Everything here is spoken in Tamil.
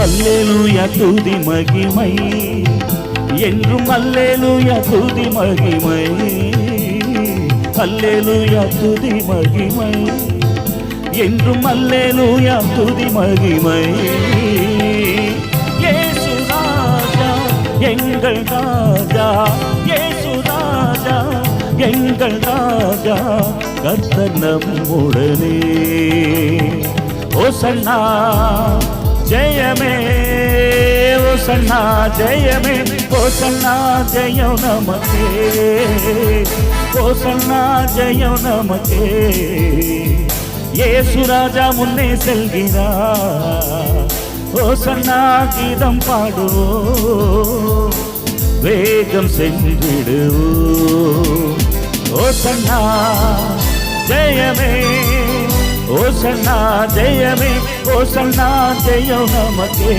அல்லேலூயா துதி மகிமை என்றும் அல்லேலூயா துதி மகிமை அல்லேலூயா துதி மகிமை என்றும் அல்லேலூயா துதி மகிமை இயேசு ராஜா எங்கள் ராஜா இயேசு ராஜா எங்கள் ராஜா கர்த்தர் நம்முடனே ஓசன்னா ஜெயமே ஓசன்னா ஜெயமே ஓசன்னா ஜெயம் நமக்கே ஓசன்னா ஜெயம் நமக்கே இயேசு ராஜா முன்னே செல்கிறார் ஓசன்னா கீதம் பாடுவோ வேகம் சென்றிடுவோ ஓசன்னா ஜெயமே ஓசன்னா ஜெயமே ஓசன்னா ஜெயம் நமக்கே